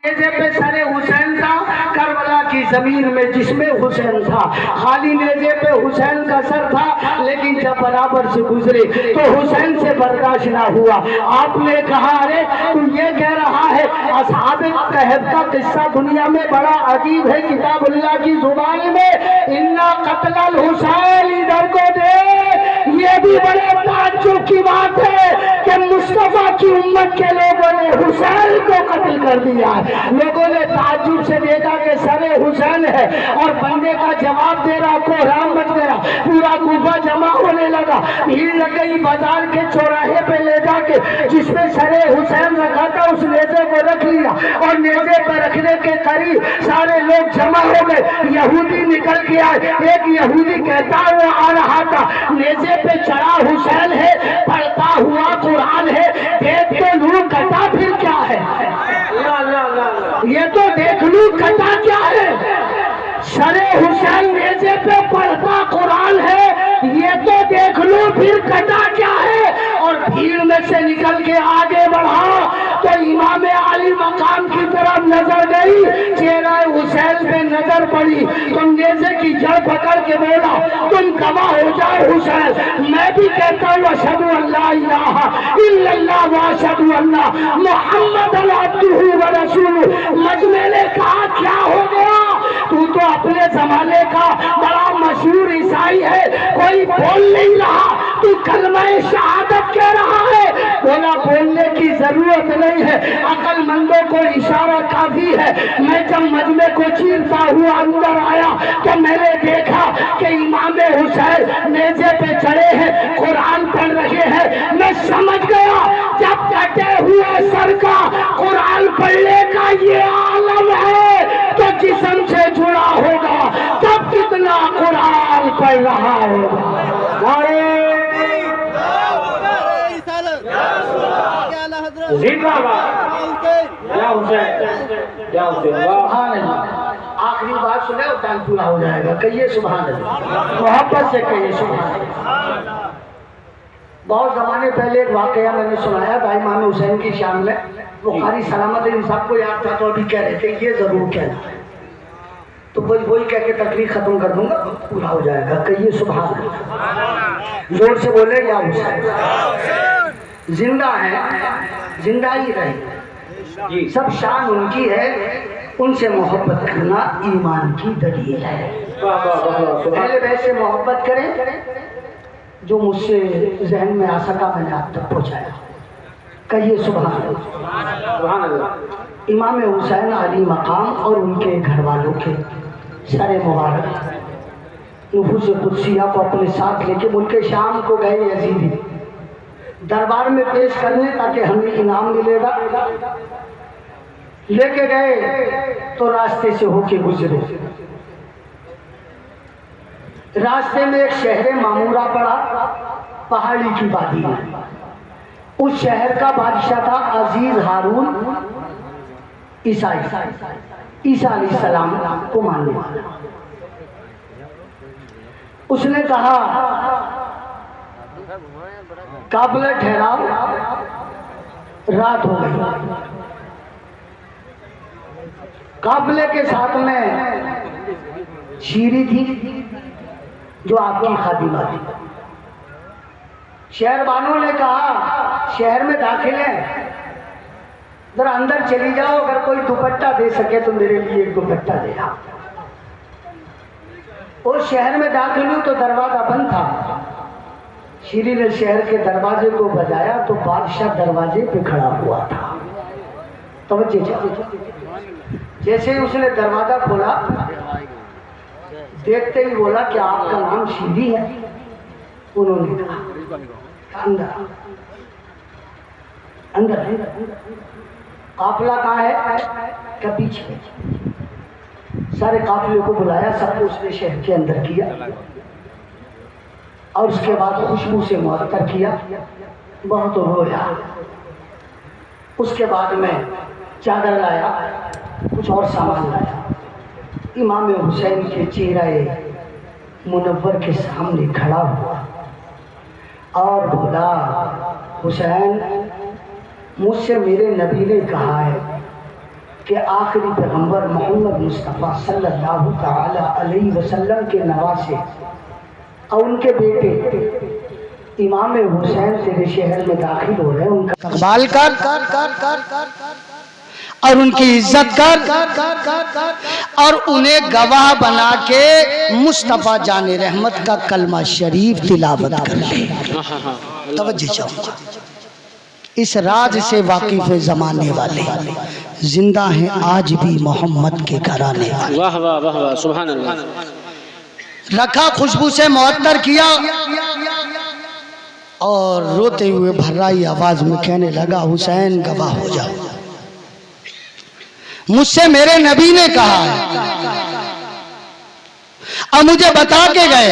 नेज़े पे सरे हुसैन था, करबला की जमीन में जिसमें हुसैन था। खाली नेज़े पे हुसैन का सर था, लेकिन जब बराबर से गुजरे तो हुसैन से बर्दाश्त ना हुआ। आपने कहा अरे तू ये कह रहा है, असहाब कहफ का किस्सा दुनिया में बड़ा अजीब है, किताबुल्लाह की जुबान में इन्ना कत्लल हुसैन इधर को दे। ये भी बड़े ताज्जुब की बात है कि मुस्तफा की उम्मत के लोगों ने हुसैन को कत्ल कर दिया है। लोगों ने ताज्जुब से देखा कि सरे हुसैन है और बंदे का जवाब दे रहा, कोहराम मच गया, पूरा कूफा जमा होने लगा, भीड़ लग गई। बाजार के चौराहे पे ले जाके जिसमें सरे हुसैन रखा था उस नेज़े को रख लिया और नेज़े पर रखने के करीब सारे लोग जमा हो गए। यहूदी निकल के आए। एक यहूदी कहता हुआ आ रहा था, नेज़े पे चढ़ा हुसैन है, पढ़ता हुआ कुरान है, देख तो लूं कटा फिर क्या है। ये तो देख लूं कटा क्या है। सरे हुसैन नेज़े पे पढ़ता कुरान है, ये तो देख लूं फिर कटा क्या है। और भीड़ में से निकल के आगे बढ़ा तो इमाम अली मकाम की तरफ नजर गई, चेहरा हुसैन पे नजर पड़ी तो नेज़े की जड़ पकड़ के बोला, तुम गवाह हो जाओ हुसैन, मैं भी कहता हूँ अशहदु अल्ला इलाहा इल्लल्लाह व अशहदु अन्ना मुहम्मदन अब्दुहु व रसूलुहु। मजमे ने कहा क्या हो गया, तू तो अपने जमाने का बड़ा मशहूर ईसाई है, कोई बोल नहीं रहा, तू कलमा शहादत कह रहा है। बोला बोलने की जरूरत नहीं है, अक्लमंदों को इशारा काफी है। मैं जब मजमे को चीरता हुआ अंदर आया तो मैंने देखा कि इमाम हुसैन नेज़े पे चढ़े हैं, कुरान पढ़ रहे हैं। मैं समझ गया जब कटे हुए सर का कुरान पढ़ने का ये आलम है तो जिस्म से जुड़ा होगा तब कितना कुरान पढ़ रहा होगा। आखिरी बात सुने और टाइम पूरा हो जाएगा। कहिए सुभान अल्लाह, मोहब्बत से कहिए सुभान अल्लाह। बहुत जमाने पहले एक वाकया मैंने सुनाया था इमाम हुसैन की शान में। बुखारी सलामत इन सबको याद था तो अभी कह रहे थे ये जरूर कहना है, तो वही कह के तकरीर खत्म कर दूंगा, पूरा हो जाएगा। कहिए सुभान अल्लाह, जोर से बोले या हुसैन जिंदा है, जिंदा ही रहे, सब शान उनकी है, उनसे मोहब्बत करना ईमान की दलील है। पहले वैसे मोहब्बत करें जो मुझसे जहन में आ सका मैंने आप तक पहुंचाया। कहिए सुभान अल्लाह। इमाम हुसैन अली मकाम और उनके घर वालों के सरे मुबारक नफूस कुदसिया को अपने साथ लेके मुल्क शाम को गए यजीदी दरबार में पेश करने ताकि हमें इनाम मिलेगा। लेके गए तो रास्ते से होके गुजरे, रास्ते में एक शहर मामूरा पड़ा, पहाड़ी की वादी में। उस शहर का बादशाह था अजीज हारून ईसा अलैहिस्सलाम को मानने वाला। उसने कहा काबिल ठहराओ, रात हो गई। काबिले के साथ में शीरी थी जो आपकी खादिमा थी। शहरबानों ने कहा शहर में दाखिल है, जरा अंदर चली जाओ, अगर कोई दुपट्टा दे सके तो मेरे लिए एक दुपट्टा दे आओ। और शहर में दाखिल हुई तो दरवाजा बंद था। शीरी ने शहर के दरवाजे को बजाया तो बादशाह दरवाजे पे खड़ा हुआ था। तो जैसे ही उसने दरवाजा खोला देखते ही बोला कि आपका नाम शीरी है। उन्होंने कहा अंदर अंदर। काफिला कहाँ है? क्या पीछे। सारे काफिले को बुलाया, सबको उसने शहर के अंदर किया और उसके बाद खुशबू से मुअत्तर किया, बहुत रोया। उसके बाद में चादर लाया, कुछ और सामान लाया। इमाम हुसैन के चेहरे मुनव्वर के सामने खड़ा हुआ और बोला, हुसैन मुझसे मेरे नबी ने कहा है कि आखिरी पैगंबर मोहम्मद मुस्तफ़ा सल्लल्लाहु तआला अलैहि वसल्लम के नवासे और उनके बेटे इमाम हुसैन तेरे शहर में दाखिल हो रहे हैं, उनका इस्तकबाल कर और उनकी इज्जत कर और उन्हें गवाह बना के मुस्तफ़ा जाने रहमत का कलमा शरीफ तिलावत कर ले। तवज्जो चाहूंगा, इस राज से वाकिफ जमाने वाले जिंदा हैं आज भी मोहम्मद के घराने वाले। वाह वाह वाह वाह, सुभान अल्लाह। रखा, खुशबू से मुअत्तर किया और रोते हुए भर्राई आवाज में कहने लगा, हुसैन गवाह हो जाओ, मुझसे मेरे नबी ने कहा है और मुझे बता के गए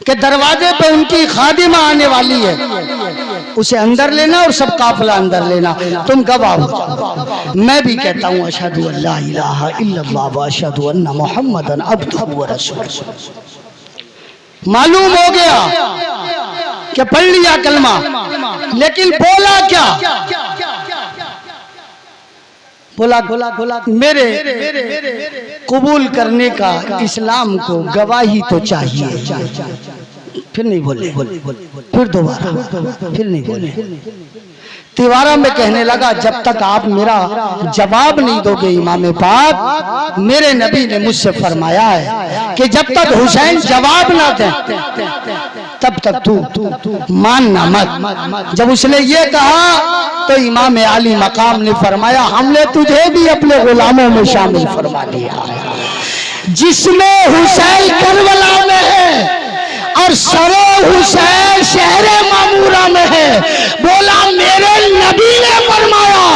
कि दरवाजे पे उनकी खादिमा आने वाली है, उसे अंदर लेना और सब काफिला अंदर लेना, तुम गवाह हो। मैं भी कहता हूँ अशहदु अल्ला इलाहा इल्लल्लाह व अशहदु अन्ना मुहम्मदन अब्दुहु व रसूलुहु। मालूम हो गया कि पढ़ लिया कलमा, लेकिन बोला क्या? बोला मेरे कबूल करने का इस्लाम को गवाही तो चाहिए। फिर नहीं बोले, फिर दोबारा, फिर नहीं बोले। तिवारा में कहने लगा, जब तक आप मेरा जवाब नहीं दोगे इमाम पाक, मेरे नबी ने मुझसे फरमाया है कि जब तक हुसैन जवाब ना दे तब तक तू मानना मत। जब उसने ये कहा तो इमाम अली मकाम ने फरमाया, हमने तुझे भी अपने गुलामों में शामिल फरमा लिया, जिसमें हुसैन करबला में है और सरे हुसैन शहरे मामूरा में है। बोला मेरे नबी ने फरमाया,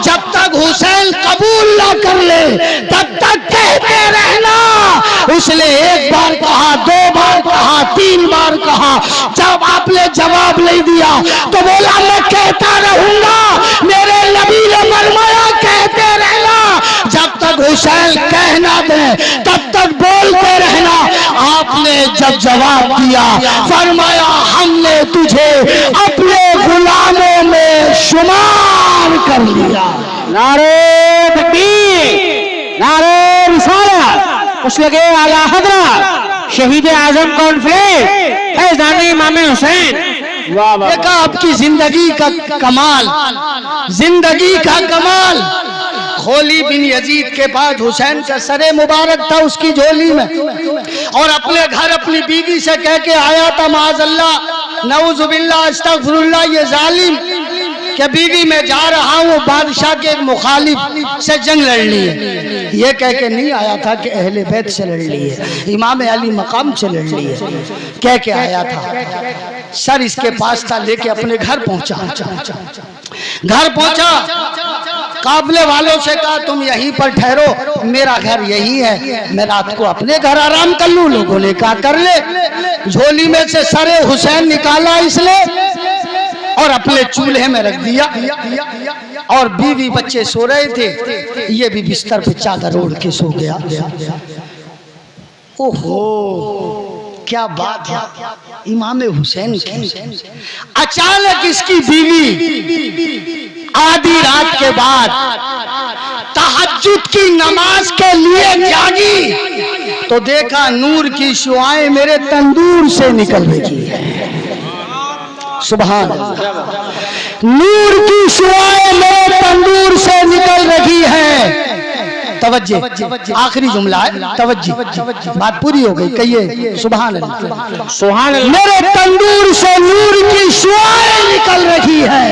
जब तक हुसैन कबूल ना कर ले तब तक कहते रहना। उसने एक बार कहा, दो बार कहा, तीन बार कहा, जब आपने जवाब नहीं दिया तो बोला मैं कहता रहूंगा। मेरे नबी ने फरमाया कहते रहना, जब तक हुसैन कहना दे तब तक बोलते रहना। आपने जब जवाब दिया फरमाया, हमने तुझे अपने गुलामों में शुमार कर लिया। नारे तकबीर, नारे रिसालत, उस लगे आला हज़रत शहीद आजम कॉन्फ्रेंस फैज़ान इमाम हुसैन। देखा आपकी जिंदगी का कमाल, जिंदगी का कमाल। खोली बिन यजीद के बाद हुसैन का सरे मुबारक था उसकी झोली में, और अपने घर अपनी बीवी से कह के आया था, माज़अल्लाह नऊज़ुबिल्लाह अस्तग़फिरुल्लाह, ये जालिम कि बीवी में जा रहा हूँ बादशाह के एक मुखालिफ से जंग लड़ ली है। ये कह के नहीं आया था कि अहले बैत से लड़ ली है, इमाम अली मकाम से लड़ ली है, कह के आया था। सर इसके पास था, लेके अपने घर पहुंचा। घर पहुंचा, काफिले वालों से कहा तुम यहीं पर ठहरो, मेरा घर यही है, मैं रात को अपने घर आराम कर लूं। लोगों ने कहा कर ले। झोली में से सरे हुसैन निकाला इसने और अपने चूल्हे में रख दिया, और बीवी बच्चे सो रहे थे, ये भी बिस्तर पे चादर ओढ़ के सो गया। ओहो क्या बात है इमाम हुसैन की। अचानक इसकी बीवी आधी रात के बाद तहज्जुद की नमाज के लिए जागी तो देखा नूर की शुआएं मेरे तंदूर से निकल रही है। सुभान अल्लाह, नूर की शुआएं मेरे तंदूर से निकल रही है। तवज्जो, आखिरी जुमला है, तवज्जो, बात पूरी हो गई, कहिए सुभान अल्लाह। सुभान अल्लाह। मेरे तंदूर से नूर की शुआएं निकल रही है,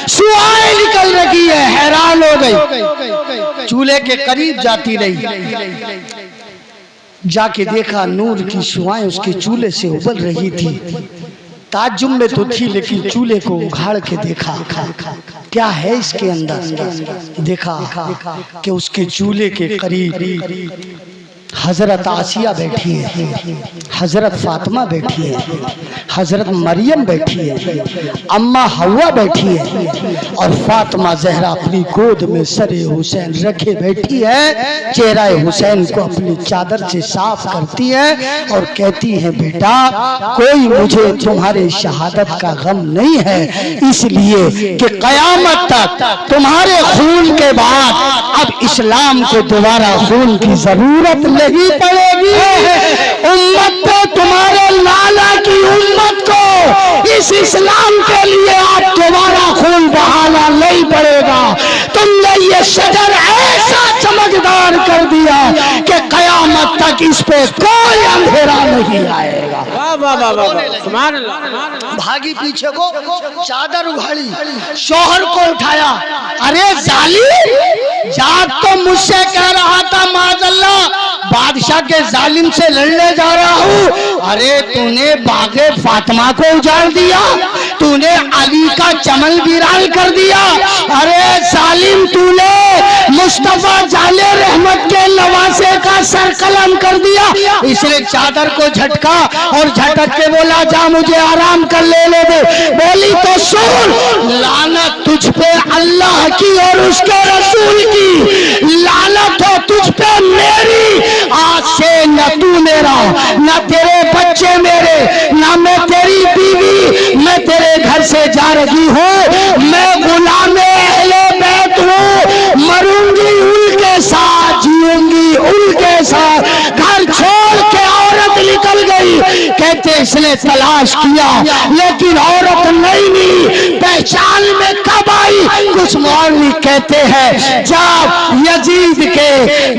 शुआएं निकल रही है। हैरान हो गई, चूल्हे के करीब जाती रही, जाके देखा नूर की शुआएं उसके चूल्हे से उबल रही थी। ताज्जुब में तो थी, लेकिन चूल्हे को उघाड़ के देखा क्या है इसके अंदर। देखा कि उसके चूल्हे के करीब हजरत आसिया बैठी है, हजरत फातिमा बैठी है, हजरत मरियम बैठी है, अम्मा हवा बैठी है और फातिमा जहरा अपनी गोद में सरे हुसैन रखे बैठी है। चेहरा हुसैन को अपनी चादर से साफ करती है और कहती है बेटा कोई मुझे तुम्हारे शहादत का गम नहीं है, इसलिए कि कयामत तक तुम्हारे खून के बाद अब इस्लाम को दोबारा खून की जरूरत नहीं पड़ेगी। उम्मत को, तुम्हारे लाला की उम्मत को इस इस्लाम के लिए आप दोबारा खून बहाना नहीं पड़ेगा। तुमने ये शजर ऐसा चमकदार कर दिया कि कयामत तक इस पे कोई अंधेरा नहीं आएगा। वाह वाह वाह वाह, सुभान अल्लाह। भागी पीछे को, चादर उघाड़ी, शौहर को उठाया। अरे जालिम, जात तो मुझसे कह रहा था माज़अल्लाह बादशाह के जालिम से लड़ने जा रहा हूँ। अरे तूने बागे फातिमा को उजाड़ दिया, तूने अली का चमन वीरान कर दिया। अरे जालिम, तूने मुस्तफा जाले रहमत के नवासे का सर कलम कर दिया। इसने चादर को झटका और झटक के बोला जा मुझे आराम कर लेने दे। बोली तो सुन, लानत तुझ पे अल्लाह की और उसके रसूल की, लानत हो तुझ पे मेरी। आज से न तू मेरा, न तेरे बच्चे मेरे, न मैं तेरी बीवी, मैं तेरे घर से जा रही हूँ। मैं गुलामे अहले बैत हूँ, मरूंगी उनके साथ, जीऊंगी उनके साथ। घर छोड़ के औरत निकल गई। कहते इसने तलाश किया लेकिन औरत नहीं मिली। पहचान में कब आई? कुछ मौलवी कहते हैं जब यजीद के